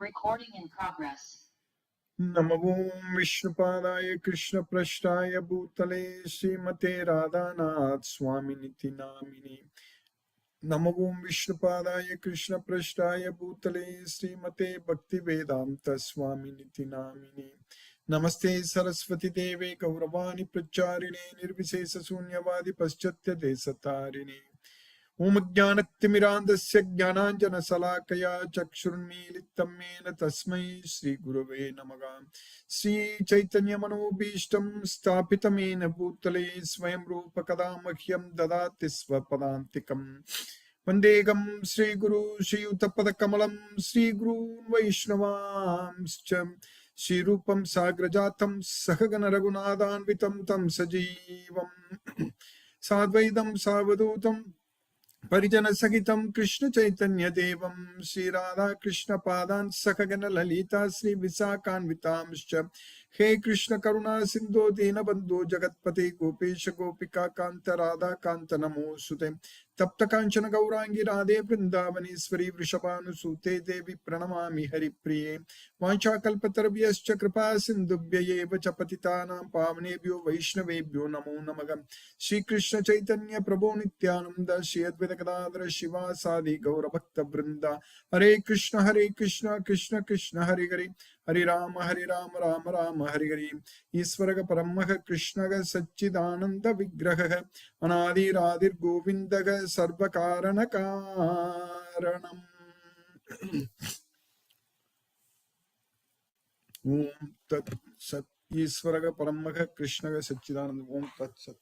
Recording in progress. Namo Vishnupadaya Krishna Prashtaya Bhutale Srimate Radhanath Swaminiti Namini. Namo Vishnupadaya Krishna Prashtaya Bhutale Srimate Bhakti Vedanta Swaminiti Namini. Namaste Saraswati Deve Kauravani Pracharine Nirvisesa Sunyavadi Paschatya Desatarini. Om Jnanatimirandasya Jnananjana Salakaya Chakshurmilitam Mena Tasmai Sri Gurave Namaha. Sri Chaitanya Manobhishtam Stapitamena Bhutale Swayam Rupa Kadamahyam Dadati Swapadantikam. Vandegam Sri Guru Sri Uttapada Kamalam Sri Guru Vaishnavamscha Sri Rupam Sagrajatam Sahagana Raghunathanvitam Tam Sajivam Sadvaidam Savadutam Parijana Sagitam Krishna Chaitanya Devam Sri Radha Krishna Padan Sakagana Lalita Sri Visakanvitamscha. He Krishna Karuna Sindhu Dina Bandhu Jagatpati Gopesha Gopika Kanta Radha Kanta Namo Sute Tapta Kanchana Gaurangi Radhe Vrindavaniswari Vrishabhanu Sute Devi Pranamami Hari Priye Vancha Kalpatarvyascha Kripa Sindhubhya Eva Chapatitanam Pavanebhyo Vaishnavebhyo Namo Namagam. Shri Krishna Chaitanya Prabhu Nityananda Shri Advaita Gadadhara Shiva Sadi Gaura Bhakta Vrinda. Hare Krishna Krishna Krishna Hare Hare Hare Rama Rama Rama Hare Hare. Isvaraga Paramaha Krishnaga Satchidananda Vigraha Anadi Radhir Govindaga Sarvakarana Karanam. Om Tat Sat. Isvaraga Paramaha Krishnaga Satchidananda. Om Tat Sat.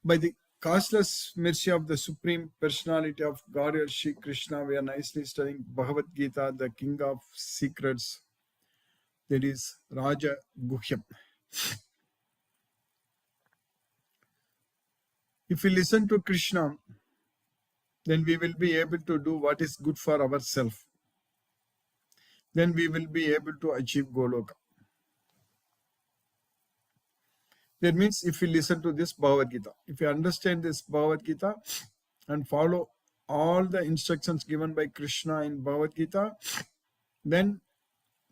By the causeless mercy of the Supreme Personality of Godhead Shri Krishna, we are nicely studying Bhagavad Gita, the King of Secrets, that is Raja Guhyam. If we listen to Krishna, then we will be able to do what is good for ourselves. Then we will be able to achieve Goloka. That means if we listen to this Bhagavad Gita, if we understand this Bhagavad Gita and follow all the instructions given by Krishna in Bhagavad Gita, then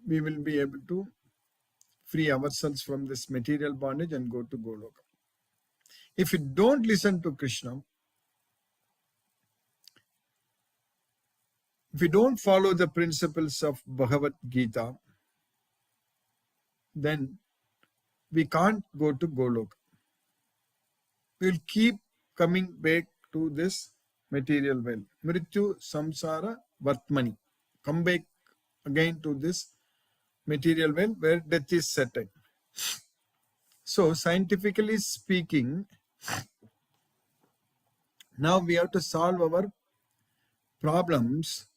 we will be able to free ourselves from this material bondage and go to Goloka. If we don't listen to Krishna, if we don't follow the principles of Bhagavad Gita, then we can't go to Goloka. We'll keep coming back to this material well. Mrityu samsara vartmani. Come back again to this material well where death is certain. So scientifically speaking, now we have to solve our problems.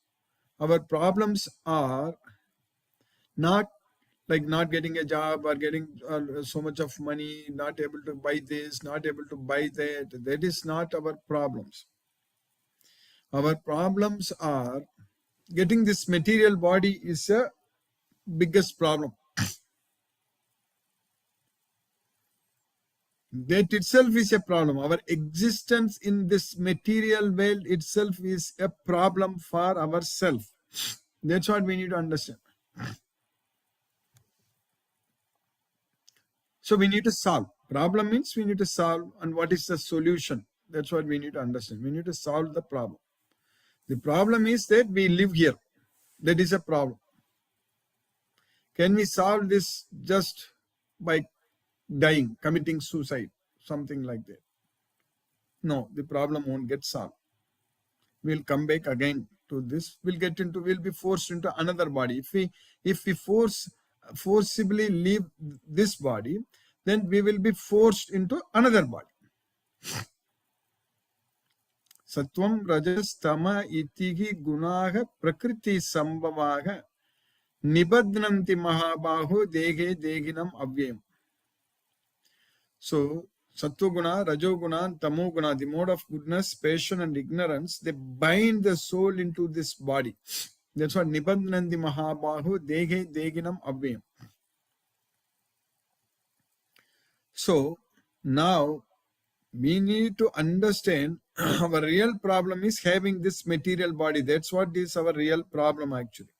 Our problems are not like not getting a job or getting so much of money, not able to buy this, not able to buy that. That is not our problems. Our problems are getting this material body is a biggest problem. That itself is a problem. Our existence in this material world itself is a problem for ourselves. That's what we need to understand. So we need to solve. Problem means we need to solve, and what is the solution? That's what we need to understand. We need to solve the problem. The problem is that we live here. That is a problem. Can we solve this just by dying, committing suicide, something like that? No, the problem won't get solved. We'll come back again to this. We'll be forced into another body. If we forcibly leave this body, then we will be forced into another body. Sattvam rajas tama itihi gunaha prakriti sambhavaha nibadnanti mahabahu dege deginam avyam. So Sattva-guna, Rajo-guna, and Tamo-guna, the mode of goodness, passion and ignorance, they bind the soul into this body. That's what Nibandhanandi Mahabahu Dege Deginam Avyam. So now we need to understand our real problem is having this material body. That's what is our real problem actually.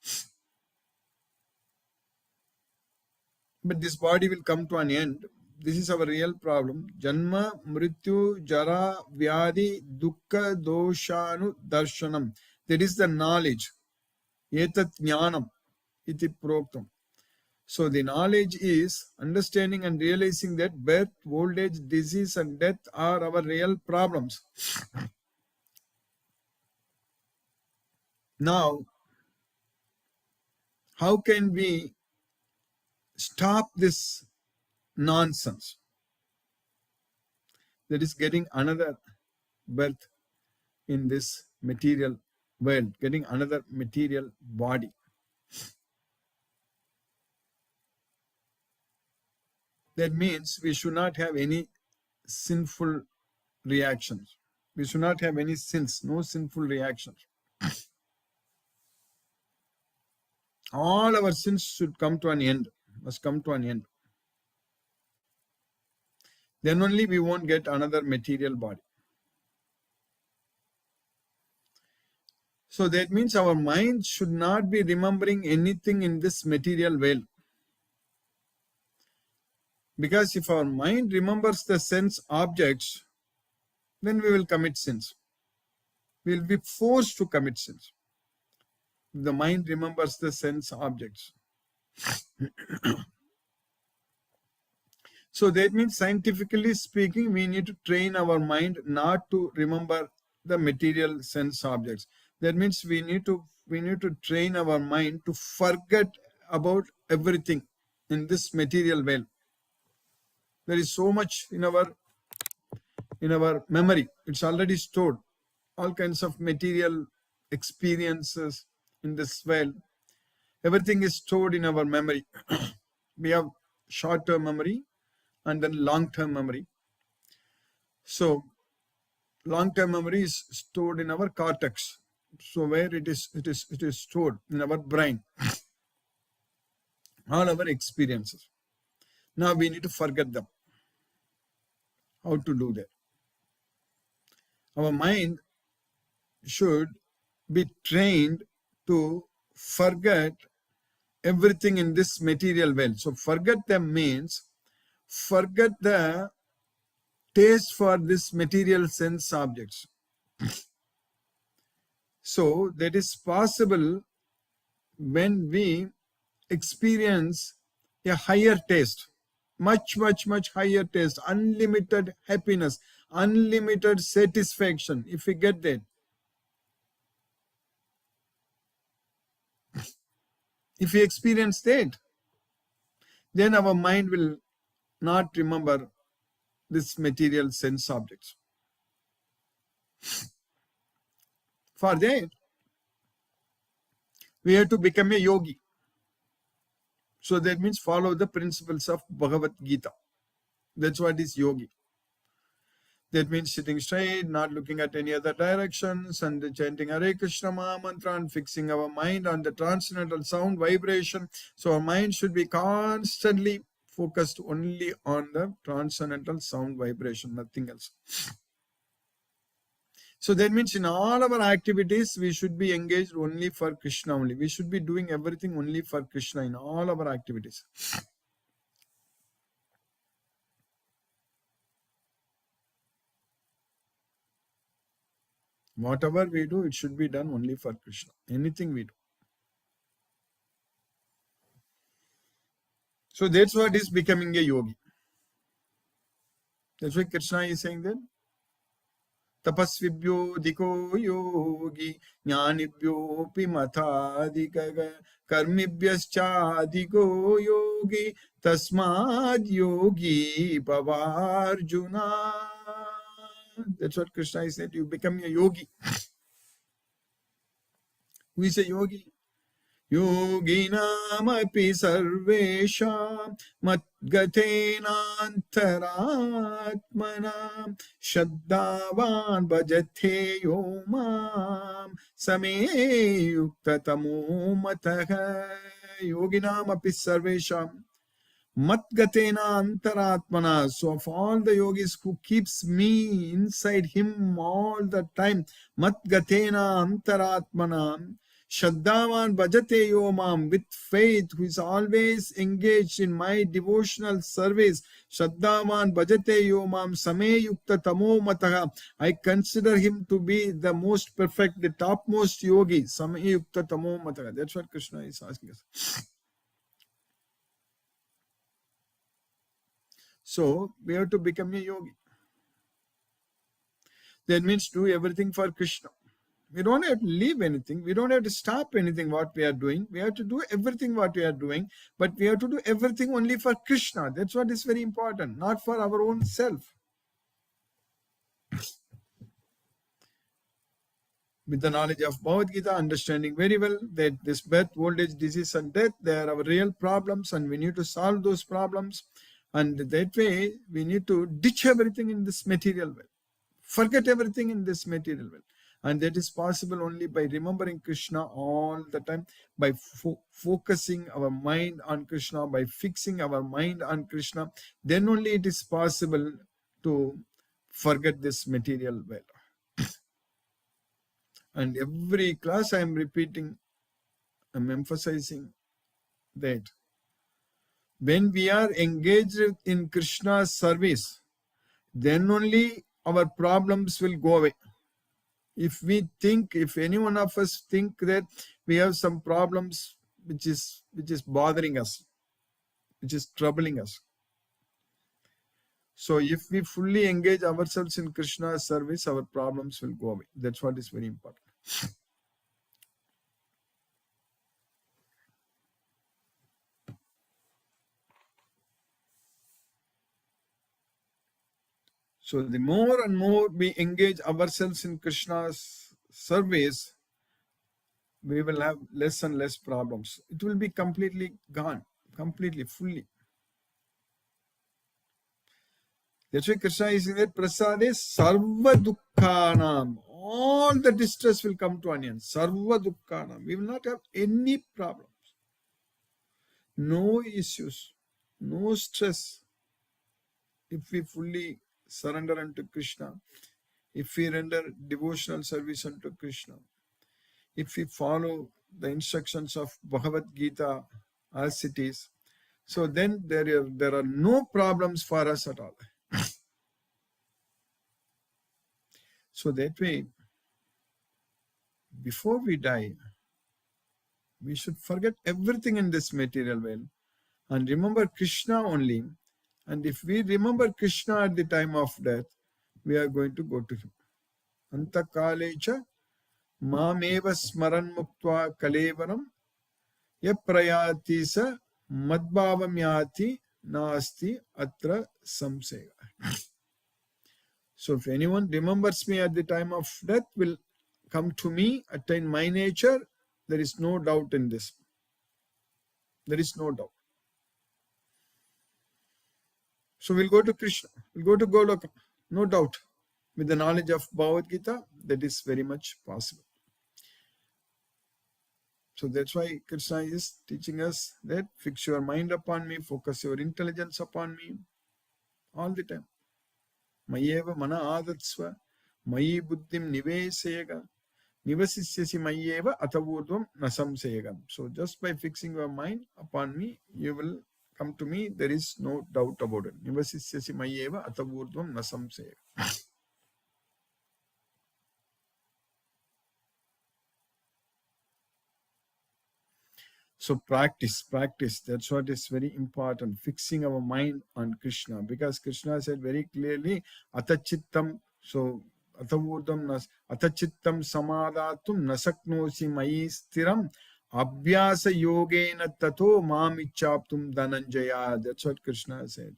But this body will come to an end. This is our real problem. Janma, Mrityu, Jara, Vyadi, Dukkha, Doshanu, Darshanam. That is the knowledge. Etat Jnanam iti proktam. So the knowledge is understanding and realizing that birth, old age, disease and death are our real problems. Now, how can we stop this nonsense? That is getting another birth in this material world, getting another material body. That means we should not have any sinful reactions. We should not have any sins, no sinful reactions. All our sins should come to an end, must come to an end. Then only we won't get another material body. So that means our mind should not be remembering anything in this material world. Because if our mind remembers the sense objects, then we will commit sins. We will be forced to commit sins. The mind remembers the sense objects. So that means scientifically speaking, we need to train our mind not to remember the material sense objects. That means we need to train our mind to forget about everything in this material world. There is so much in our memory. It's already stored. All kinds of material experiences in this world. Everything is stored in our memory. We have short-term memory and then long-term memory. So long-term memory is stored in our cortex. So where it is stored in our brain. All our experiences. Now we need to forget them. How to do that? Our mind should be trained to forget everything in this material world. So forget them means forget the taste for this material sense objects. So that is possible when we experience a higher taste, much higher taste, unlimited happiness, unlimited satisfaction. If we get that, if we experience that, then our mind will not remember this material sense objects. For that, we have to become a yogi. So that means follow the principles of Bhagavad Gita. That's what is yogi. That means sitting straight, not looking at any other directions, and chanting Hare Krishna Maha Mantra and fixing our mind on the transcendental sound vibration. So our mind should be constantly focused only on the transcendental sound vibration, nothing else. So that means in all our activities, we should be engaged only for Krishna only. We should be doing everything only for Krishna in all our activities. Whatever we do, it should be done only for Krishna. Anything we do. So that's what is becoming a yogi. That's why Krishna is saying that. Tapasvibhyo diko yogi jnanibhyopi mathadikaga karmibhyascha diko yogi tasmad yogi bhavarjuna. That's what Krishna is saying. You become a yogi. Who is a yogi? Yoginamapi sarvesham matgatenantaratmanam shaddavan bhajate yomam same yuktatamo mataha. Yoginamapi sarvesham matgatena antaratmana. So of all the yogis who keeps me inside him all the time, matgatena antaratmana Shraddhavan bhajate yo mam, with faith, who is always engaged in my devotional service. Shraddhavan bhajate yo mam same yukta tamo mataha. I consider him to be the most perfect, the topmost yogi. Same yukta tamo mataha. That's what Krishna is asking us. So we have to become a yogi. That means do everything for Krishna. We don't have to leave anything. We don't have to stop anything what we are doing. We have to do everything what we are doing, but we have to do everything only for Krishna. That's what is very important, not for our own self. With the knowledge of Bhagavad Gita, understanding very well that this birth, old age, disease and death, they are our real problems and we need to solve those problems. And that way, we need to ditch everything in this material world. Forget everything in this material world. And that is possible only by remembering Krishna all the time, by focusing our mind on Krishna, by fixing our mind on Krishna. Then only it is possible to forget this material world. And every class I am repeating, I am emphasizing that when we are engaged in Krishna's service, then only our problems will go away. If we think, if any one of us think that we have some problems which is bothering us, which is troubling us. So if we fully engage ourselves in Krishna's service, our problems will go away. That's what is very important. So the more and more we engage ourselves in Krishna's service, we will have less and less problems. It will be completely gone, completely, fully. That's why Krishna is saying that prasade sarva dukkhanam. All the distress will come to an end. Sarva dukkhanam. We will not have any problems. No issues. No stress. If we fully surrender unto Krishna, if we render devotional service unto Krishna, if we follow the instructions of Bhagavad Gita as it is, so then there are no problems for us at all. So that way, before we die, we should forget everything in this material world and remember Krishna only. And if we remember Krishna at the time of death, we are going to go to him. Antakalecha mameva smaran muktva kalevaram yaprayati sa madbhavam yati nasti atra samsaya. So if anyone remembers me at the time of death, will come to me, attain my nature, there is no doubt in this. There is no doubt. So we'll go to Krishna, we'll go to Goloka, no doubt. With the knowledge of Bhagavad Gita, that is very much possible. So that's why Krishna is teaching us that fix your mind upon me, focus your intelligence upon me, all the time. Mayeva mana adatsva, mayi buddhim nivesayega, nivasisyasi mayeva atavurdvam nasamsayega. So just by fixing your mind upon me, you will come to me, there is no doubt about it. Nivasisyasi mayeva atavurdvam nasamsayega. So practice. That's what is very important. Fixing our mind on Krishna. Because Krishna said very clearly, atachittam, so atavurdam nas, atachittam samadatum nasaknosi mayi stiram abhyasa yogena tato mamichaptum dhananjaya. That's what Krishna said.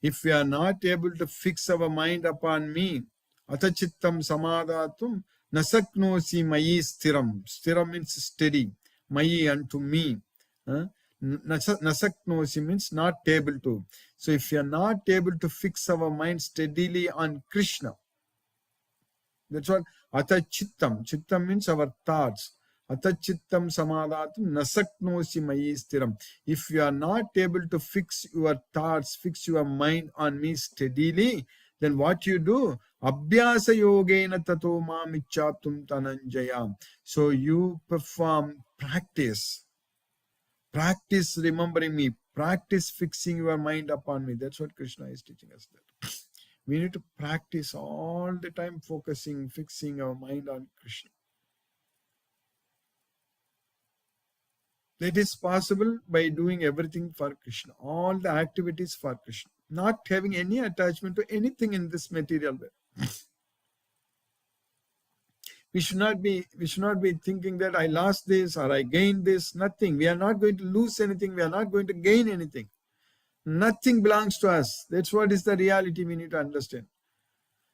If we are not able to fix our mind upon me, atachittam samadatum nasaknosi mayi stiram. Stiram means steady. Mayi unto me. Nasaknosi means not able to. So if you are not able to fix our mind steadily on Krishna, that's what atachittam. Chittam means our thoughts. Atachittam samadhatum nasaknosi mayi stiram. If you are not able to fix your thoughts, fix your mind on me steadily, Then what you do? Abhyasa yogena tato mam ichaptum tananjayam. So you perform practice. Practice remembering me. Practice fixing your mind upon me. That's what Krishna is teaching us. That we need to practice all the time, focusing, fixing our mind on Krishna. That is possible by doing everything for Krishna, all the activities for Krishna, not having any attachment to anything in this material way. We should not be thinking that I lost this or I gained this. Nothing. We are not going to lose anything. We are not going to gain anything. Nothing belongs to us. That's what is the reality we need to understand.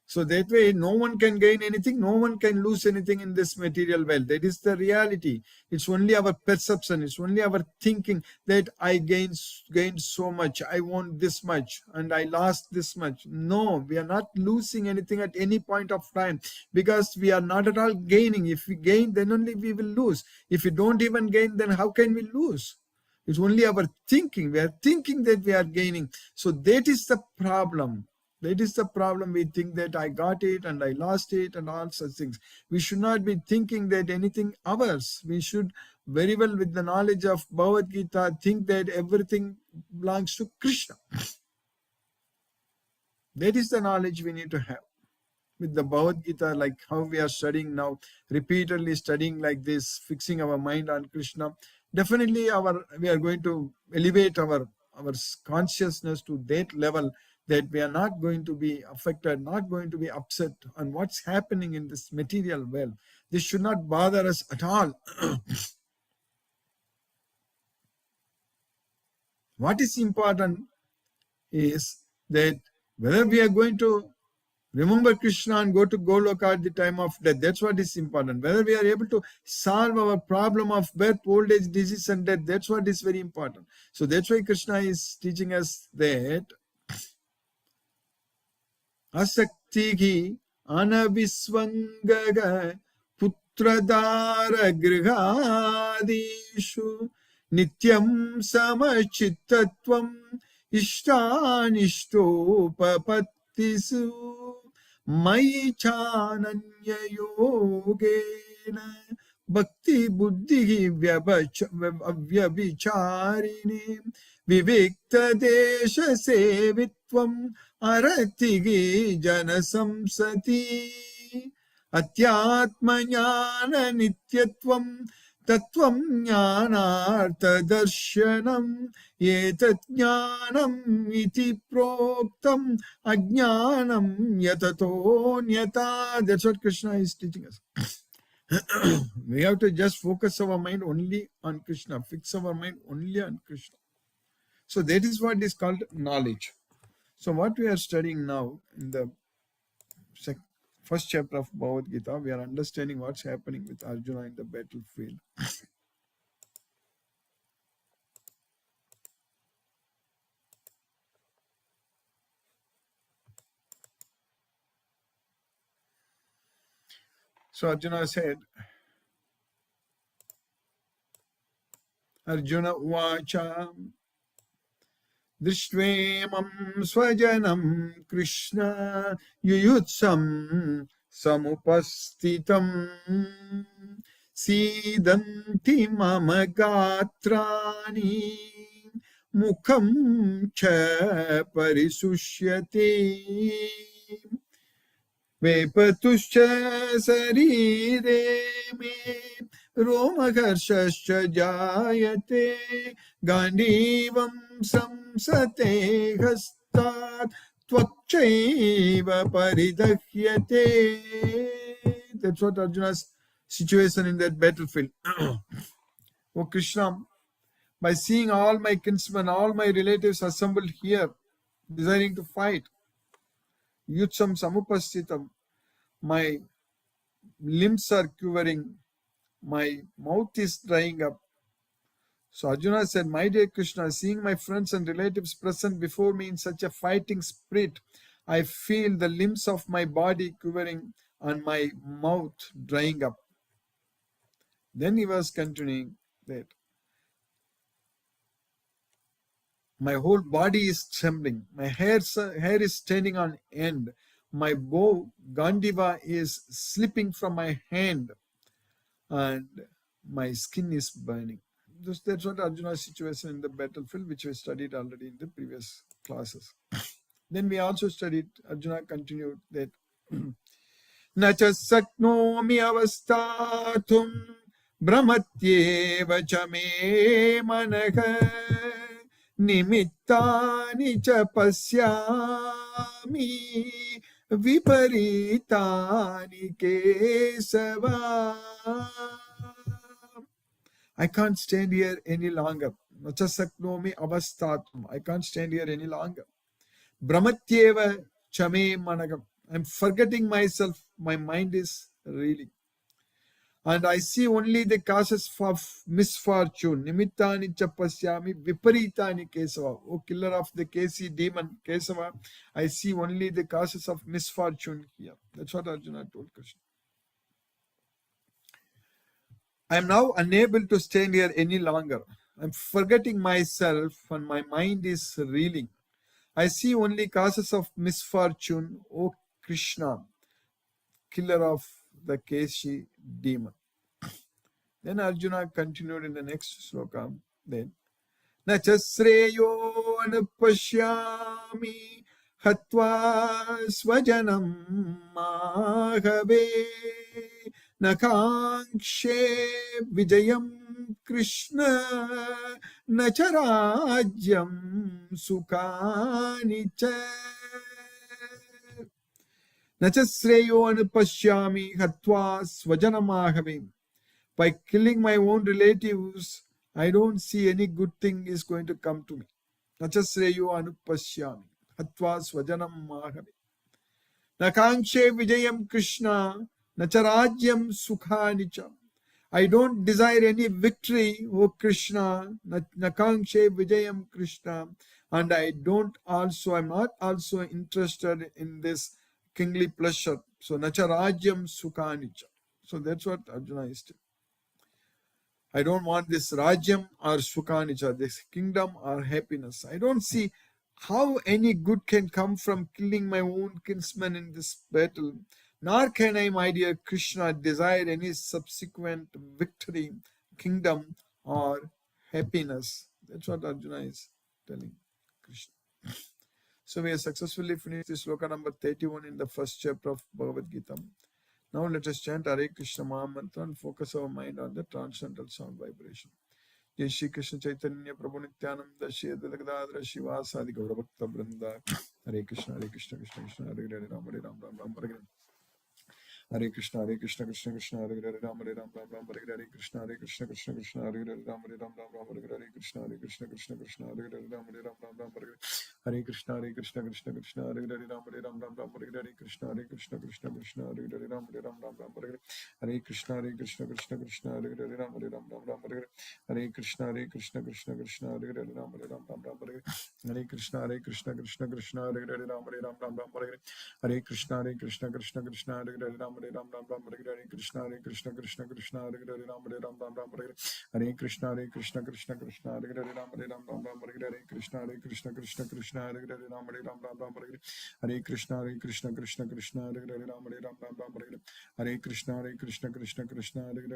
So that way, no one can gain anything, no one can lose anything in this material world. That is the reality. It's only our perception, it's only our thinking that I gained so much, I won this much, and I lost this much. No, we are not losing anything at any point of time, because we are not at all gaining. If we gain, then only we will lose. If we don't even gain, then how can we lose? It's only our thinking. We are thinking that we are gaining. So that is the problem. That is the problem. We think that I got it and I lost it and all such things. We should not be thinking that anything ours. We should very well, with the knowledge of Bhagavad Gita, think that everything belongs to Krishna. That is the knowledge we need to have. With the Bhagavad Gita, like how we are studying now, repeatedly studying like this, fixing our mind on Krishna, definitely we are going to elevate our consciousness to that level that we are not going to be affected, not going to be upset on what's happening in this material world. This should not bother us at all. What is important is that whether we are going to remember Krishna and go to Goloka at the time of death. That's what is important. Whether we are able to solve our problem of birth, old age, disease, and death, that's what is very important. So that's why Krishna is teaching us that asaktihi anavisvangaga putradara grihadishu nityam samachittatvam ishtanishtopapattisu Mai chananya yogena bhakti buddhi vyabhicharini vivikta desha sevitvam aratigi janasamsati atyatmanyana nityatvam Tattvam jnanartha darshanam etat jnanam iti proktam ajnanam yatato nyata. That's what Krishna is teaching us. We have to just focus our mind only on Krishna, fix our mind only on Krishna. So that is what is called knowledge. So what we are studying now in the first chapter of Bhagavad Gita, we are understanding what's happening with Arjuna in the battlefield. So Arjuna said, Arjuna uvacha drishtvaimam swajanam Krishna yuyutsam samupastitam sidanti mama gatrani mukham cha parisushyate Vepatuscha sarire me romakarshascha jayate gandivam samsate hastat tvakchaiva paridahyate. That's what Arjuna's situation in that battlefield. Oh Krishna, by seeing all my kinsmen, all my relatives assembled here, desiring to fight, Yutsam samupastitam, my limbs are quivering, my mouth is drying up. So Arjuna said, my dear Krishna, seeing my friends and relatives present before me in such a fighting spirit, I feel the limbs of my body quivering and my mouth drying up. Then he was continuing that My whole body is trembling. My hair is standing on end. My bow, Gandiva, is slipping from my hand, and my skin is burning. That's what Arjuna's situation in the battlefield, which we studied already in the previous classes. Then we also studied, Arjuna continued that न च शक्नोमि अवस्थातुं भ्रमत्येव च मे मनः निमित्तानि च पश्यामि विपरीतानि Keshav. I can't stand here any longer. न च शक्नोमि अवस्थातुं. I can't stand here any longer. Brahmatyeva chame managam. I'm forgetting myself. My mind is reeling. And I see only the causes of misfortune. Nimittani chapasyami viparitani Kesava. O killer of the Kesi demon Kesava, I see only the causes of misfortune here. That's what Arjuna told Krishna. I am now unable to stand here any longer. I'm forgetting myself and my mind is reeling. I see only causes of misfortune, O Krishna, killer of the Keshi demon. Then Arjuna continued in the next sloka. Then, Na chasreyo anupashyami hatva swajanam mahave nakangshe vijayam Krishna nacharajyam sukhani cha. Nachasreyo anupashyami hatva swajanamahave. By killing my own relatives, I don't see any good thing is going to come to me. Nachasreyo anupashyami hatva swajanam mahave. Nakangshe vijayam Krishna nacharajyam sukhanicha. I don't desire any victory, O Krishna. Nakangshe vijayam Krishna. And I'm not also interested in this kingly pleasure. So nacharajyam sukhanicha. So that's what Arjuna is saying. I don't want this rajyam or sukhanicha, this kingdom or happiness. I don't see how any good can come from killing my own kinsmen in this battle. Nor can I, my dear Krishna, desire any subsequent victory, kingdom, or happiness. That's what Arjuna is telling Krishna. So we have successfully finished this sloka number 31 in the first chapter of Bhagavad Gita. Now let us chant Hare Krishna Maha Mantra and focus our mind on the transcendental sound vibration. Jai Shri Krishna Chaitanya Prabhu Nityananda Shri Advaita Gadadhara Shivasadi Gaura Bhakta Vrinda. Hare Krishna Krishna Krishna Hare Hare Ram Hare Ram Ram Ram Hare Hare. Hare Krishna Krishna Krishna Hare Hare Ram Hare Ram Ram Ram Hare Hare Krishna Krishna Krishna Hare Hare Ram Hare Ram Ram Ram Hare Hare Krishna Krishna Krishna Hare Hare Ram Hare Ram Ram Ram Hare Hare Hare Krishna Krishna Krishna Hare Hare Ram Hare Ram Ram Ram Hare Hare Krishna Krishna Krishna Hare Hare Ram Hare Ram Ram Ram Hare Hare Hare Krishna Krishna Hare Hare Ram Hare Ram Ram Ram Hare Hare Hare Krishna Krishna Hare Hare Ram Hare Ram Ram Ram Hare Hare Hare Krishna Krishna Hare Hare Ram Hare Ram Ram Ram Hare Hare Hare Krishna Krishna Hare Hare Ram Hare Ram Ram Ram Hare Hare Krishna Krishna Hare Hare Ram Hare Ram Ram Ram Hare Hare Hare Krishna Krishna Hare Hare Ram Hare Ram Ram Ram Hare Hare Krishna Krishna Hare Hare Ram Hare Ram Ram Ram Hare Hare Hare Krishna Krishna Hare Hare Ram Hare Ram Ram Ram Hare Hare Hare Krishna Krishna Hare Hare Ram Hare Ram Ram Ram Hare Hare Hare Krishna Krishna Hare Hare Ram Hare Ram Ram Ram Hare Hare Hare Krishna Krishna Hare Hare Ram Hare Ram Ram Ram Hare Hare Hare Krishna Krishna Hare Hare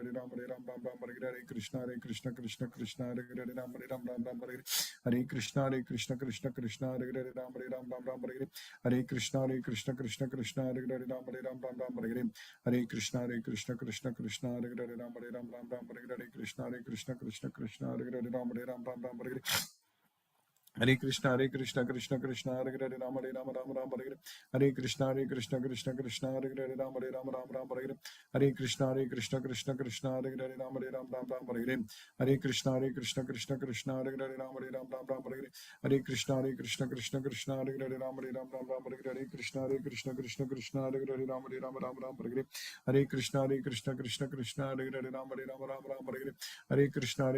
Ram Hare Ram Ram Ram Hare Hare Hare Krishna Krishna Hare Hare Ram Hare Ram Ram Ram Hare Hare Krishna Krishna Hare Hare Ram Hare Ram Ram Ram Hare Hare Hare Krishna Krishna Hare Hare Ram Hare Ram Ram Ram Hare Hare Hare Krishna Krishna Hare Hare Ram Hare Ram Ram Ram Hare Hare Hare Krishna Krishna Hare Hare Ram Hare Ram Ram Ram Hare Hare Hare Krishna Krishna Hare Hare Ram Hare Ram Ram Ram Hare Hare Hare Krishna Krishna Hare Hare Ram Hare Ram Ram Ram Hare Hare Hare Krishna Krishna Hare Hare Ram Hare Ram Ram Ram Hare Hare Hare Krishna Krishna Hare Hare Ram Hare Ram Ram Ram Hare Hare Hare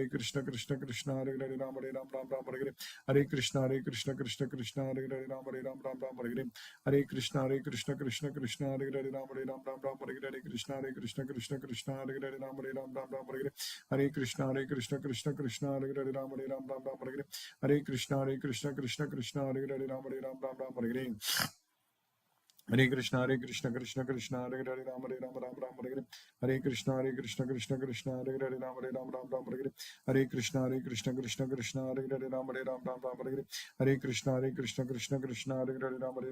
Krishna Krishna Hare Hare Ram Hare Ram Ram Ram Hare Hare Hare Krishna Krishna Krishna Hare Hare Ram Ram Hare Hare Hare Krishna Krishna Krishna Hare Hare Ram Ram Hare Hare Hare Krishna Krishna Krishna Hare Hare Ram Ram Hare Hare Hare Krishna Krishna Krishna Hare Hare Ram Ram Hare Hare Hare Krishna Krishna Hare Hare Ram Ram Hare Hare Hare Krishna Krishna Krishna Hare Hare Ram Ram Hare Hare Hare Krishna Krishna Krishna Hare Hare Ram Ram Hare Hare Hare Krishna Krishna Krishna Hare Hare Ram Ram Hare Hare Hare Krishna Krishna Krishna Hare Hare Ram Ram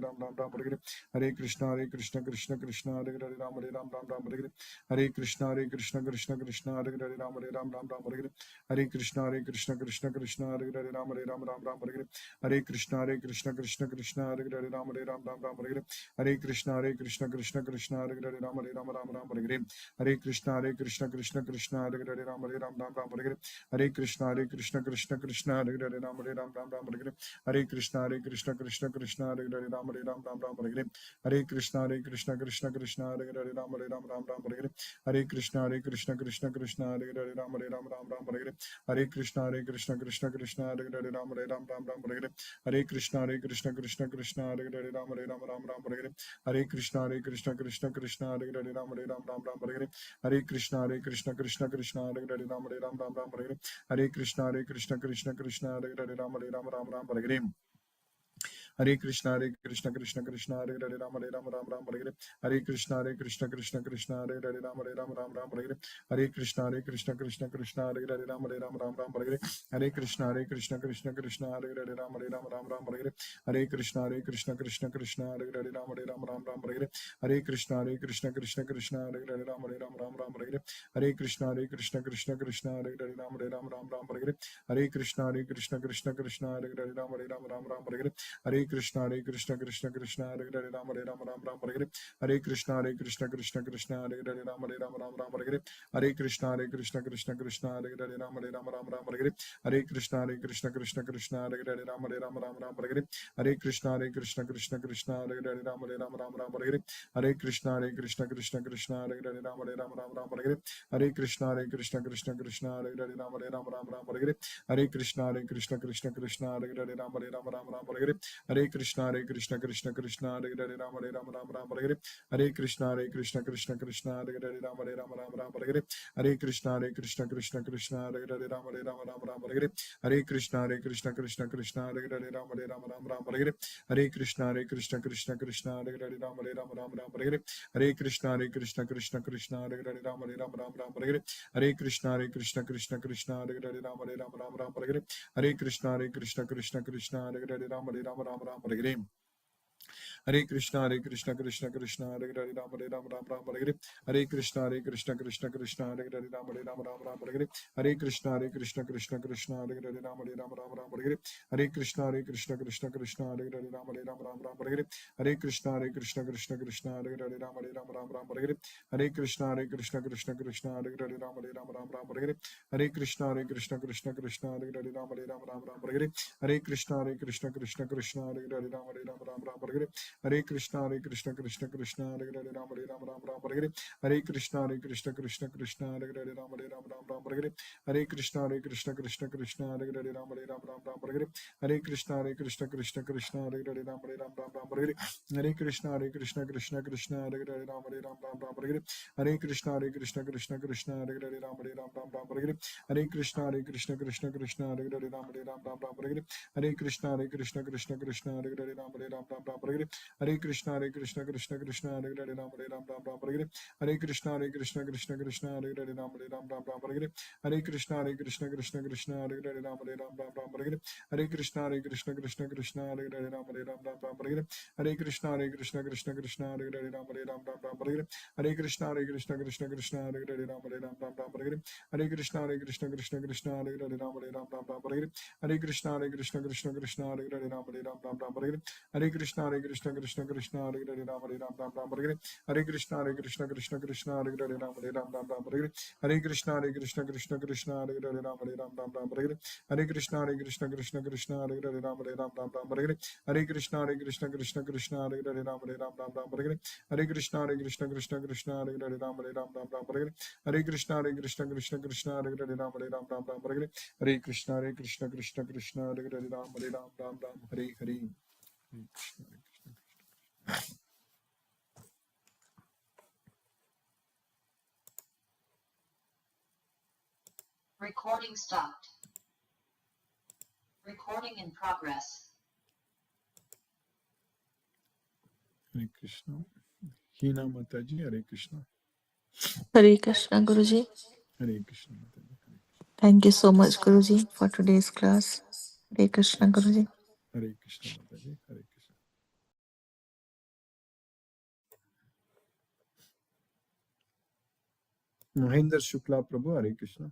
Hare Hare Hare Krishna Krishna Krishna Hare Hare Ram Ram Hare Hare Hare Krishna Krishna Krishna Hare Hare Ram Ram Hare Hare Hare Krishna Krishna Krishna Hare Hare Ram Ram Hare Hare Hare Krishna Krishna Krishna Hare Hare Ram Ram Hare Hare Hare Krishna Krishna Krishna Hare Hare Ram Hare Hare Hare Krishna Krishna Krishna Hare Hare Ram Ram Hare Hare Hare Krishna Krishna Krishna Hare Hare Ram Ram Hare Hare Hare Krishna Krishna Krishna Hare Hare Ram Ram Hare Hare Hare Krishna Krishna Krishna Hare Hare Ram Ram Hare Hare Hare Krishna Krishna Krishna Hare Hare Ram Ram Hare Hare Hare Krishna Krishna Krishna Hare Hare Ram Ram Hare Hare Hare Krishna Krishna Krishna Hare Hare Ram Ram Hare Hare Hare Krishna Krishna Krishna Hare Hare Ram Ram Hare Hare Hare Krishna Krishna Krishna Hare Hare Ram Ram Hare Hare Hare Krishna Krishna Krishna Hare Hare Ram Hare Hare Hare Krishna Krishna Krishna Hare Hare Ram Hare Hare Hare Krishna Krishna Krishna Hare Hare Ram Hare Hare Hare Krishna Krishna Krishna Hare Hare Ram Hare Hare Hare Krishna Krishna Krishna Hare Hare Ram Hare Hare Hare Krishna Krishna Krishna Hare Hare Ram Hare Hare Hare Krishna Krishna Krishna Hare Hare Ram Hare Hare Hare Krishna Krishna Krishna Hare Hare Ram Hare Hare Hare Krishna Krishna Krishna Hare Hare Ram Hare Hare Hare Krishna Krishna Hare Hare Ram Hare Hare Hare Krishna Krishna Krishna Hare Hare Ram Hare Hare Hare Krishna Krishna Krishna Hare Hare Ram Hare Hare Hare Krishna Krishna Krishna Hare Hare Ram Hare Hare Hare Krishna Krishna Krishna Hare Hare Ram Hare Hare Hare Krishna Krishna Krishna Hare Hare Ram Hare Hare Hare Krishna Krishna Krishna Hare Hare Ram Hare Hare Hare Krishna Krishna Krishna Hare Hare Ram Hare Hare Hare Krishna Krishna Krishna Hare Hare Ram Hare Hare Hare Krishna Krishna Krishna Hare Hare Ram Hare Hare Hare Krishna Krishna Krishna Hare Hare Ram Hare Hare Krishna Krishna Krishna Hare Hare Ram Hare Hare Krishna Krishna Krishna Hare Hare Ram Hare Hare Krishna Krishna Krishna Hare Hare Ram Hare Hare Krishna Krishna Krishna Hare Hare Ram Hare Hare Krishna Krishna Krishna Hare Hare Ram Hare Hare Krishna Krishna Krishna Hare Hare Ram Hare Hare Hare Krishna Krishna Krishna Hare Hare Ram Hare Hare Hare Krishna Krishna Krishna Hare Hare Ram Hare Hare Hare Krishna Krishna Krishna Hare Hare Ram Hare Hare Krishna Krishna Krishna Hare Hare Ram Hare Hare Krishna Krishna Krishna Hare Hare Ram Hare Hare Krishna Krishna Krishna Hare Hare Ram Hare Hare Krishna Krishna Krishna Hare Hare Ram Hare Hare Krishna Krishna Hare Hare Ram Hare Hare Krishna Krishna Krishna Hare Hare Ram Hare Hare Krishna Krishna Krishna Hare Hare Ram Hare Hare Krishna Krishna Krishna Hare Hare Ram Hare Hare Krishna Krishna Krishna Hare Hare Ram Hare Hare Krishna Krishna Krishna Hare Hare Ram Hare Krishna Krishna Krishna Hare Hare Ram Hare Krishna Krishna Krishna Hare Hare Ram Hare Hare Krishna Krishna Krishna Hare Hare Ram Hare Krishna Krishna Krishna Hare Hare Ram Hare Krishna Krishna Krishna Hare Hare Ram Hare Krishna Krishna Krishna Hare Hare Ram Hare Krishna Krishna Krishna Hare Hare Ram Hare Krishna Krishna Krishna Hare Hare Ram Hare Krishna Krishna Krishna Hare Hare Ram Hare Krishna Krishna Krishna Hare Hare Ram Hare Krishna Krishna Krishna Krishna Krishna Hare Hare Ram Ram Ram Hare Hare Krishna Krishna Krishna Hare Hare Ram Ram Hare Hare Krishna Krishna Krishna Hare Hare Ram Ram Hare Hare Krishna Krishna Krishna Hare Hare Ram Ram Hare Hare Krishna Krishna Krishna Hare Hare Ram Ram Hare Hare Krishna Krishna Krishna Hare Hare Ram Ram Hare Hare Krishna Krishna Krishna Hare Hare Ram Ram Hare Hare Krishna Krishna Hare Hare Ram Hare Hare Hare Krishna. Recording stopped. Recording in progress. Hare Krishna. Hina Mataji, Hare Krishna. Hare Krishna, Guruji. Hare Krishna Mataji. Thank you so much, Guruji, for today's class. Hare Krishna, Guruji. Hare Krishna Mataji. Hare Krishna. Mahendra Shukla Prabhu, Hare Krishna.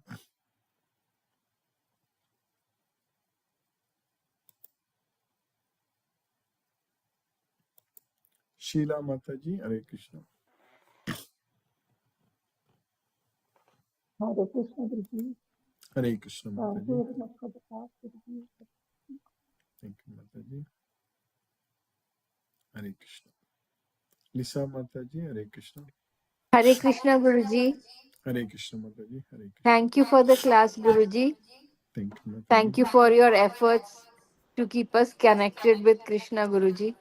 Sheila Mataji, Hare Krishna. Hare Krishna Guruji. Hare Krishna Thank Mataji. you very much for the class, Guruji. Thank you, Mataji. Hare Krishna. Lisa Mataji, Hare Krishna. Hare Krishna Guruji. Hare Krishna Mataji. Hare Krishna. Thank you for the class, Guruji. Thank you, Mataji. Thank you for your efforts to keep us connected with Krishna Guruji.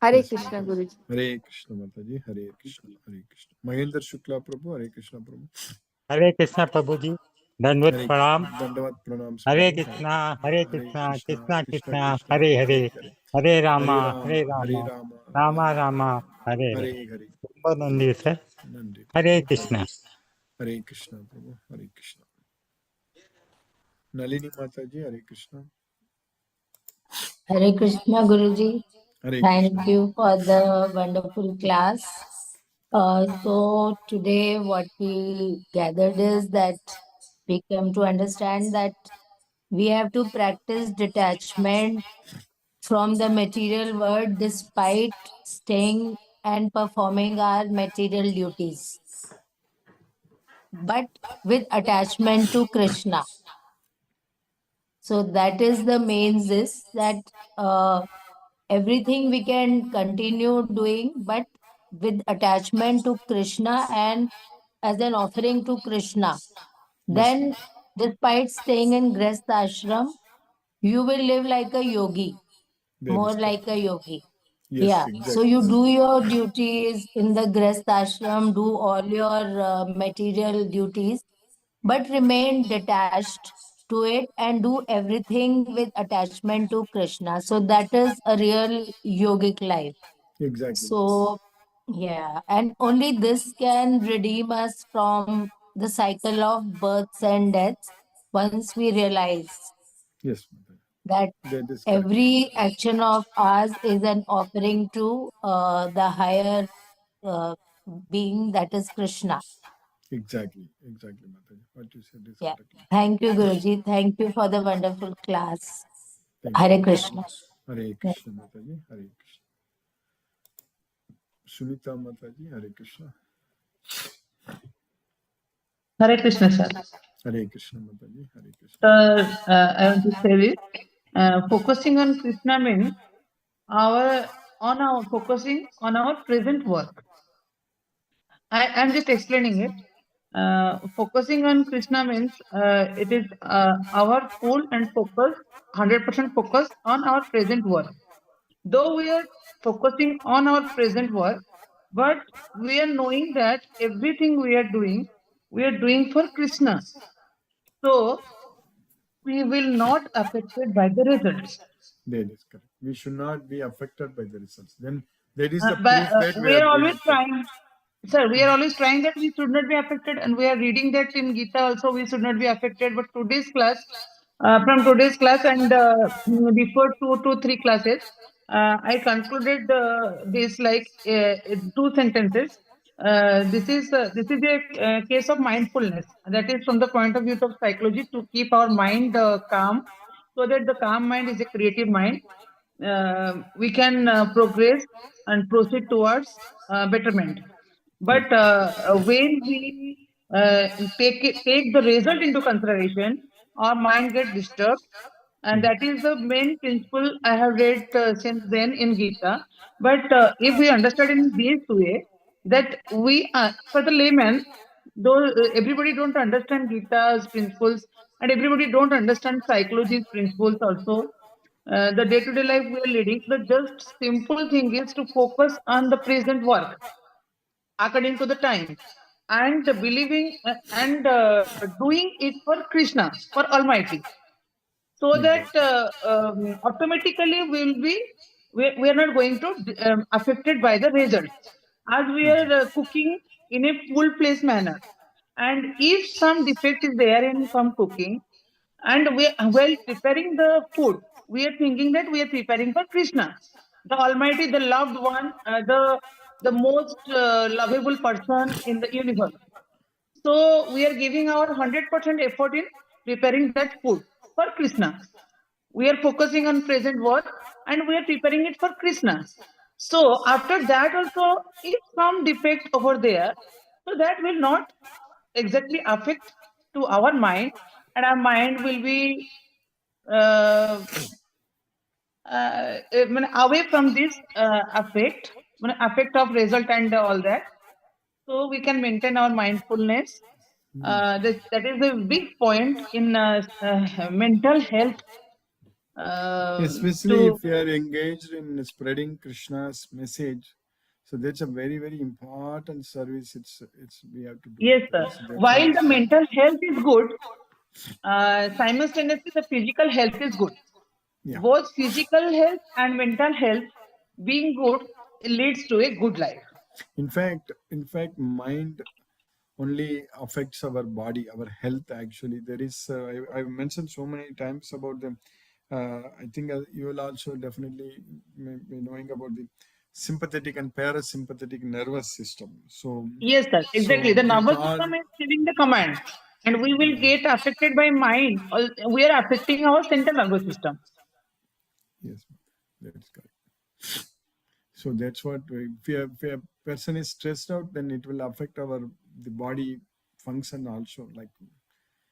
Hare Yes, Krishna Mataji. Guruji. Hare Krishna Mataji. Hare Krishna. Hare Krishna. Mahendra Shukla Prabhu, Hare Krishna Prabhu. हरे कृष्णा प्रभु जी दंडवत Hare प्रणाम Dandavat Pranam. हरे Prabhu. Krishna Hare Krishna Krishna, Krishna Krishna Krishna Krishna, Hare Hare Hare Hare. हरे Rama Hare Rama, Rama Rama Hare Hare Hare Hare. ரொம்ப நன்றி sir Nandi. Hare Krishna Hare Krishna Prabhu. Hare Krishna. Nalini Mataji, Hare Krishna. Hare Krishna Guruji. Hare Thank Krishna. you for the wonderful class. So today what we gathered is that we came to understand that we have to practice detachment from the material world despite staying and performing our material duties, but with attachment to Krishna. So that is the main this that everything we can continue doing, but with attachment to Krishna and as an offering to Krishna. Yes, Then, despite staying in Grest ashram, you will live like a yogi, that more is like correct. a yogi. Yes, Yeah. exactly. So you do your duties in the Grest ashram, do all your material duties, but remain detached to it and do everything with attachment to Krishna. So that is a real yogic life. Exactly. So, yeah, and only this can redeem us from the cycle of births and deaths once we realize Yes, Mataji. that That is correct. every action of ours is an offering to the higher uh, being, that is Krishna. Exactly, Mataji. What you said is Yeah. correct. Thank you, Guruji. Thank you for the wonderful class. Thank Hare you. Krishna. Hare Krishna, Mataji. Hare Krishna. Sunita Mataji, Hare Krishna. Hare Krishna, sir. Hare Krishna, Mataji. Hare Krishna. Sir, I want to say this. Focusing on Krishna means focusing on our present work. I am just explaining it. Focusing on Krishna means it is our full and focus, 100% focus on our present work. Though we are focusing on our present work, but we are knowing that everything we are doing for Krishna. So we will not affected by the results. That is correct. We should not be affected by the results. Then that is the But proof that we we are are doing always it. trying, sir, we are always trying that we should not be affected, and we are reading that in Gita also we should not be affected. But today's class, from today's class and before 2 to 3 classes, I concluded this like 2 sentences. This is a case of mindfulness. That is from the point of view of psychology to keep our mind calm, so that the calm mind is a creative mind. we can progress and proceed towards betterment. But when we take the result into consideration, our mind get disturbed, and that is the main principle I have read since then in Gita. But if we understand in this way, that we for the layman, though everybody don't understand Gita's principles, and everybody don't understand psychology's principles also, the day-to-day life we are leading, the just simple thing is to focus on the present work according to the time, and believing and doing it for Krishna, for Almighty, so that automatically we are not going to affected by the results, as we are cooking in a full place manner. And if some defect is there in some cooking, and we while preparing the food, we are thinking that we are preparing for Krishna, the Almighty, the loved one, the most lovable person in the universe. So we are giving our 100% effort in preparing that food for Krishna. We are focusing on present work, and we are preparing it for Krishna. So after that also, if some defect over there, so that will not exactly affect to our mind, and our mind will be away from this effect of result and all that. So we can maintain our mindfulness. That is a big point in mental health. Especially To if you are engaged in spreading Krishna's message, so that's a very, very important service. It's we have to do. Yes, sir. So that's While why the mental health is good, simultaneously the physical health is good. yeah. Both physical health and mental health being good leads to a good life. In fact, mind only affects our body, our health. Actually, there is. I've mentioned so many times about them. I think you will also definitely be knowing about the sympathetic and parasympathetic nervous system. So, Yes, sir. Exactly. The it nervous all system is giving the command, and we will get affected by mind. We are affecting our central nervous system. yes, that is correct. So that's what if a person is stressed out, then it will affect the body function also. Like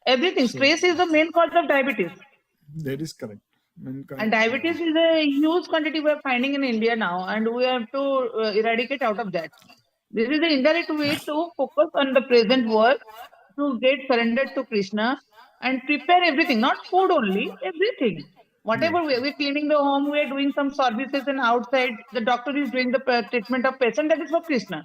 Everything. so, Stress is the main cause of diabetes. that is correct. And diabetes is a huge quantity we are finding in India now, and we have to eradicate out of that. This is the indirect way to focus on the present work, to get surrendered to Krishna, and prepare everything, not food only, everything. Whatever we're cleaning the home, we're doing some services, and outside the doctor is doing the treatment of patient, that is for Krishna.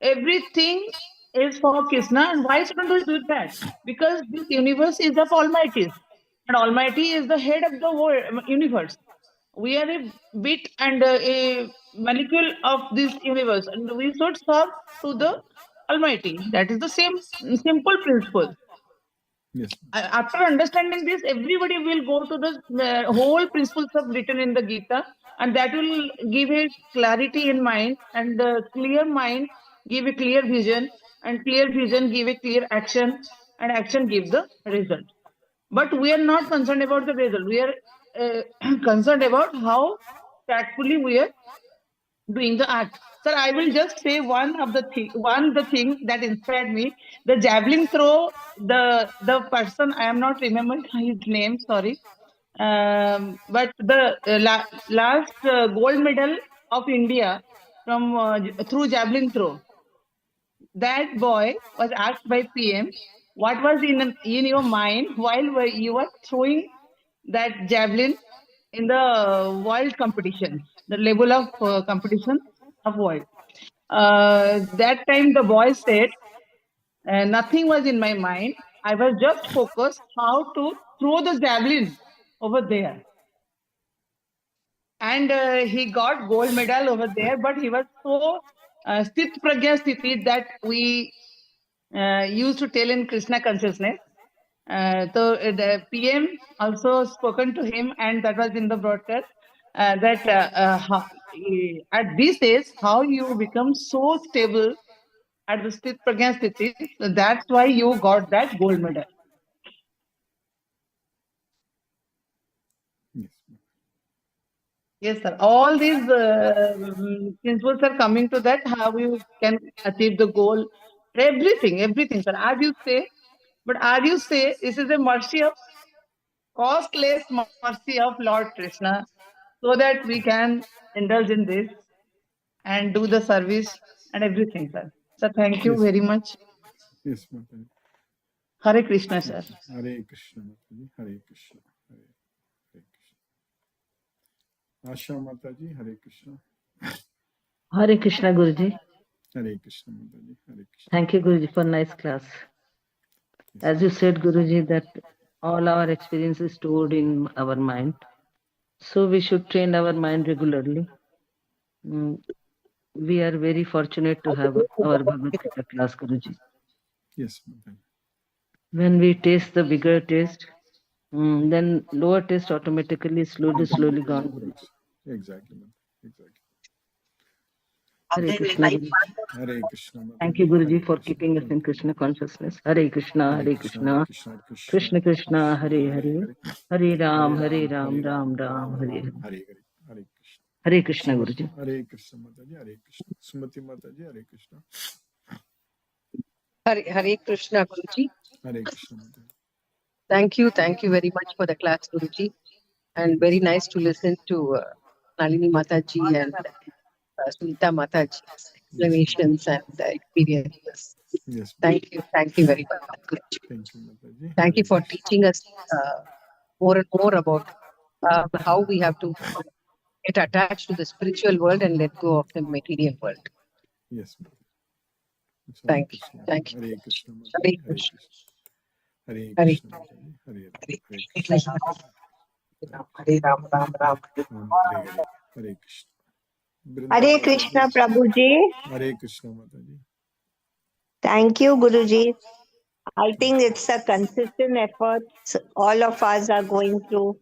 Everything is for Krishna, and why shouldn't we do that? Because this universe is of Almighty, and Almighty is the head of the world, universe. We are a bit and a molecule of this universe, and we should serve to the Almighty. That is the same simple principle. yes, After understanding this, everybody will go to the whole principles of written in the Gita, and that will give a clarity in mind, and the clear mind give a clear vision, and clear vision give a clear action, and action give the result. But we are not concerned about the result. We are concerned about how tactfully we are doing the act. Sir, I will just say one of the thing that inspired me. The javelin throw, the person, I am not remembering his name, sorry. But the last gold medal of India from through javelin throw, that boy was asked by PM, what was in your mind while you were throwing that javelin in the world competition, the level of competition of world. That time the boy said, nothing was in my mind. I was just focused how to throw the javelin over there. And he got gold medal over there, but he was so sthit pragya sthiti that we used to tell in Krishna consciousness. So the PM also spoken to him, and that was in the broadcast, that at this age, how you become so stable at the sthit pragya sthiti, so that's why you got that gold medal. yes. Yes, sir. All these principles are coming to that, how you can achieve the goal. Everything, sir. As you say, but as you say, this is a mercy of costless mercy of Lord Krishna, so that we can indulge in this and do the service and everything, sir. So thank you Yes, very much. yes, Mataji. Hare Krishna, sir. Hare Krishna, Mataji. Hare Krishna. Hare Krishna. Asha Mataji, Hare Krishna. Hare Krishna Guruji. Hare Krishna, Mataji. Hare Krishna. Thank you Guruji for nice class. As you said Guruji that all our experience is stored in our mind. So we should train our mind regularly. We are very fortunate to have our Bhagavad Gita class Guruji. Yes, Mataji. When we taste the bigger taste, then lower taste automatically slowly gone Guruji. Exactly, Mataji. Exactly. Hare Krishna Guruji. Hare Krishna, Mataji. Thank you Guruji Hare for Krishna. keeping us in Krishna consciousness. Hare Krishna, Hare Krishna, Krishna, Krishna Krishna, Hare Hare, Hare Ram, Hare Ram, Ram Ram, Hare Hare. Hare Hare Krishna. Hare Krishna Guruji. Hare Krishna, Mataji. Hare Krishna. Sumati Mataji, Hare Krishna. Hare Krishna, Guruji. Hare Krishna, Mataji. Thank you very much for the class, Guruji. And very nice to listen to Nalini Mataji and Sunita Mataji's explanations and experiences. Yes, Thank you very much, Guruji. thank you, Mataji. Thank you for teaching us more and more about how we have to get attached to the spiritual world and let go of the material world. Yes, Mataji. Thank you. Thank you. Hare Krishna, Hare Mataji. Krishna. Hare Hare Krishna, Mataji. Hare Krishna. Hare Ram, Ram Ram. Hare Krishna. Hare Krishna Prabhuji. Hare Krishna, Mataji. Thank you, Guruji. I think it's a consistent effort all of us are going through.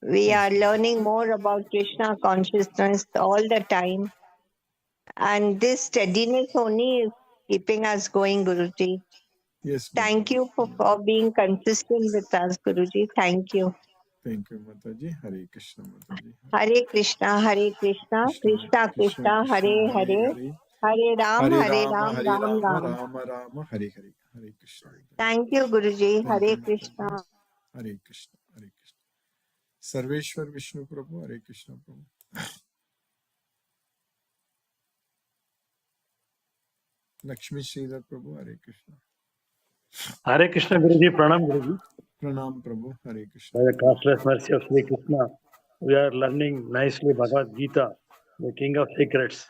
We are learning more about Krishna consciousness all the time. And this steadiness only is keeping us going, Guruji. Yes, Thank you for being consistent with us, Guruji. Thank you. Thank you, Mataji. Hare Krishna, Mataji. Hare Krishna, Krishna Krishna, Hare Hare, Hare Ram, Ram Ram. Rama Rama, Hare Hare. Hare Krishna. Thank you, Guruji. Thank Hare you, Krishna. Mataji. Hare Krishna. Hare Krishna. Sarveshwar Vishnu Prabhu, Hare Krishna Prabhu. Lakshmi Sridhar Prabhu, Hare Krishna. Hare Krishna Guruji, Pranam Guruji. Pranam Prabhu, Hare Krishna. By the costless mercy of Sri Krishna, we are learning nicely Bhagavad Gita, the King of Secrets.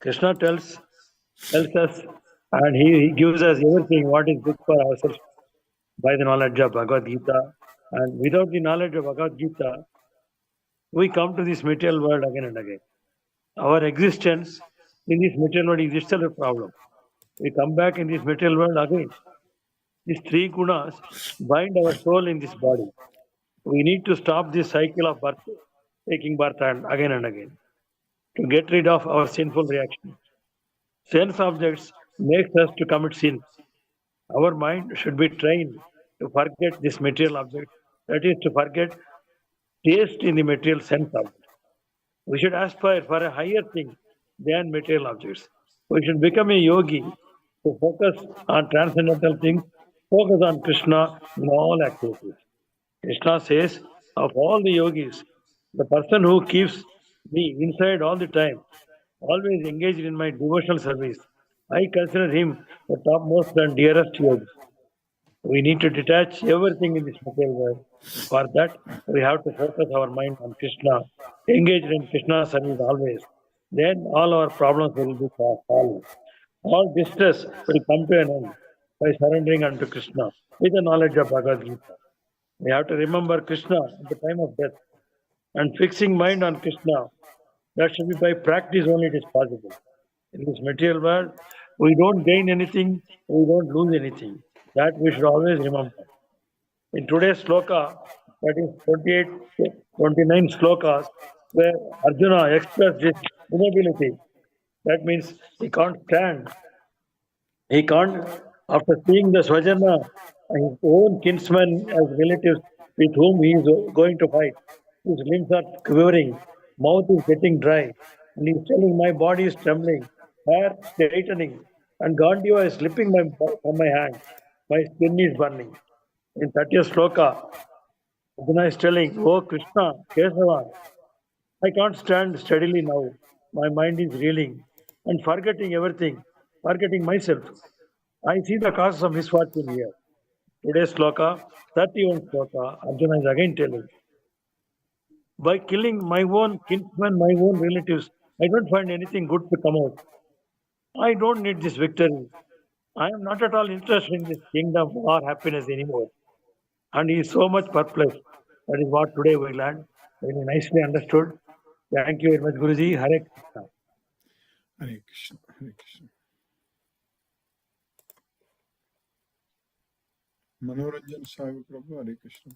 Krishna tells us, and he gives us everything what is good for ourselves by the knowledge of Bhagavad Gita. And without the knowledge of Bhagavad Gita, we come to this material world again and again. Our existence in this material world is itself a problem. We come back in this material world again. These three gunas bind our soul in this body. We need to stop this cycle of birth, taking birth and again to get rid of our sinful reaction. Sense objects makes us to commit sin. Our mind should be trained to forget this material object, that is to forget taste in the material sense object. We should aspire for a higher thing than material objects. We should become a yogi to focus on transcendental things, focus on Krishna in all activities. Krishna says, of all the yogis, the person who keeps me inside all the time, always engaged in my devotional service, I consider him the topmost and dearest yogi. We need to detach everything in this material world. For that, we have to focus our mind on Krishna, engaged in Krishna's service always. Then all our problems will be solved. All distress will come to an end by surrendering unto Krishna with the knowledge of Bhagavad Gita. We have to remember Krishna at the time of death and fixing mind on Krishna. That should be by practice only it is possible. In this material world, we don't gain anything, we don't lose anything. That we should always remember. In today's sloka, that is 29 slokas, where Arjuna expressed his inability. That means he can't stand. He can't, after seeing the Swajana, his own kinsmen as relatives with whom he is going to fight, His limbs are quivering, mouth is getting dry, and he's telling my body is trembling, hair tightening, and Gandiva is slipping from my hand. My skin is burning. In 30th sloka, Arjuna is telling, Oh Krishna, Kesava, I can't stand steadily now. My mind is reeling and forgetting everything, forgetting myself. I see the cause of misfortune here. Today's sloka, 31 sloka, Arjuna is again telling, by killing my own kinsmen, my own relatives, I don't find anything good to come out. I don't need this victory. I am not at all interested in this kingdom or happiness anymore. And he is so much perplexed. That is what today we learned. Very nicely understood. Thank you very much, Guruji. Hare Krishna. Hare Krishna. Hare Krishna. Manoranjan Sahu Prabhu, Hare Krishna.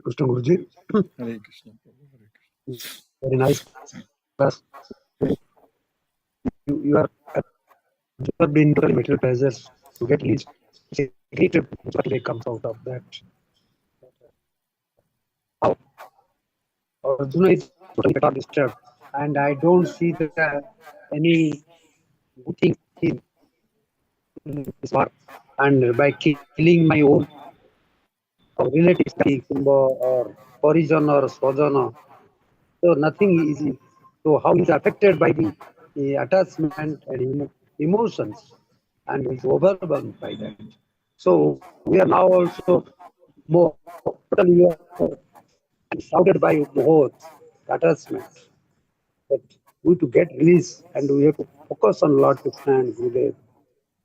Krishna Guruji. Hare Krishna Prabhu, Hare Krishna. Very nice class. You are absorbed into the material pleasures to get released. It's a great what today comes out of that. How Arjuna is totally not disturbed, and I don't see any good thing in this war. And by killing my own relatives, or origin or swajana, so nothing easy. So how is affected by the attachment and emotions, and is overwhelmed by that. So we are now also more totally shrouded by more attachment. That we to get release, and we have to focus on Lord Krishna and Gurudev.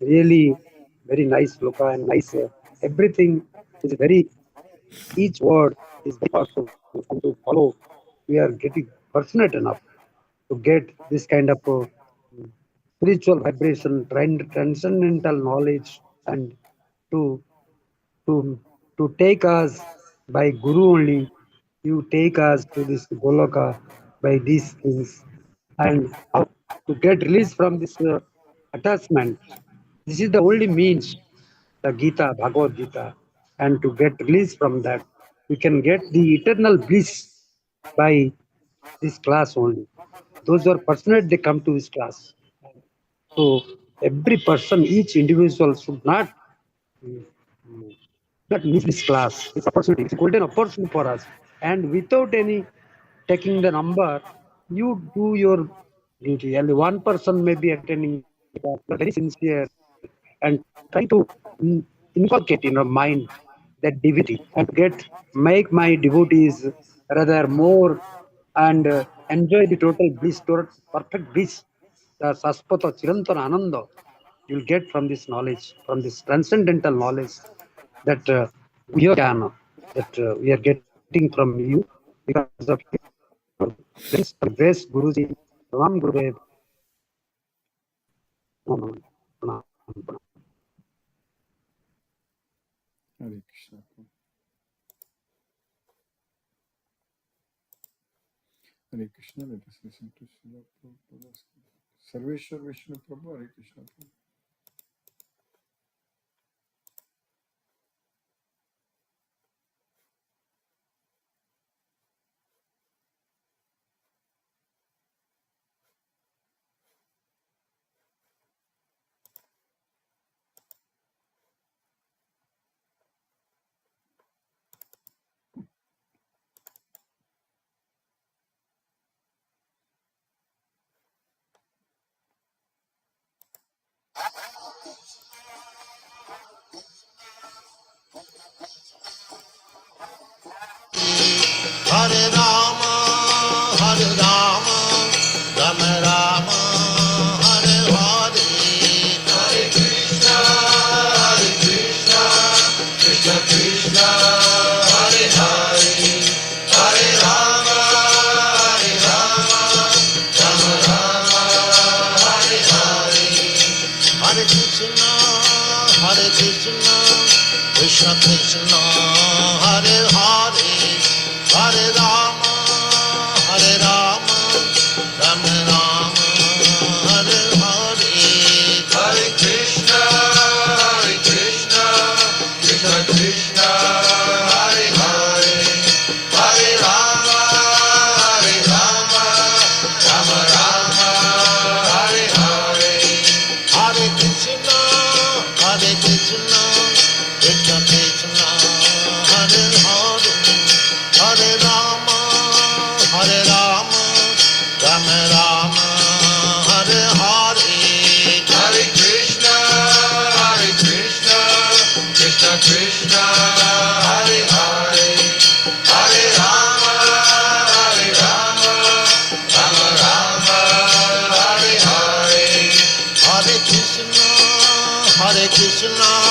Really very nice sloka and nice. Everything is very. Each word is very powerful and to follow. We are getting fortunate enough to get this kind of spiritual vibration, transcendental knowledge, and to to to take us by Guru only. You take us to this Goloka by these things, and how to get released from this attachment. This is the only means, the Gita, Bhagavad Gita, and to get released from that, we can get the eternal bliss by this class only. Those who are fortunate, they come to this class. So every person, each individual should not miss this class. It's opportunity. It's a golden opportunity for us. And without any taking the number, you do your duty. And one person may be attending, very sincere, and try to inculcate in your mind that divinity and make my devotees rather more and enjoy the total bliss, perfect bliss, the saspata chirantana ananda you'll get from this knowledge, from this transcendental knowledge that we are getting from you because of grace, Guruji, Ram Gurudev. Hare Krishna. Hare Krishna. Let us listen to Srila Prabhupada's Sarveshwar Vishnu Prabhu. Hare Krishna. Hare Rama, Hare Rama, Rama Rama, Hare Hare, Hare Krishna, Krishna Krishna, Hare Hare, Hare Rama, Rama Rama, Hare Hare, Hare Krishna, Krishna Krishna, Hare Hare, Hare Rama, Rama Rama, Hare Hare, Hare Krishna. Krishna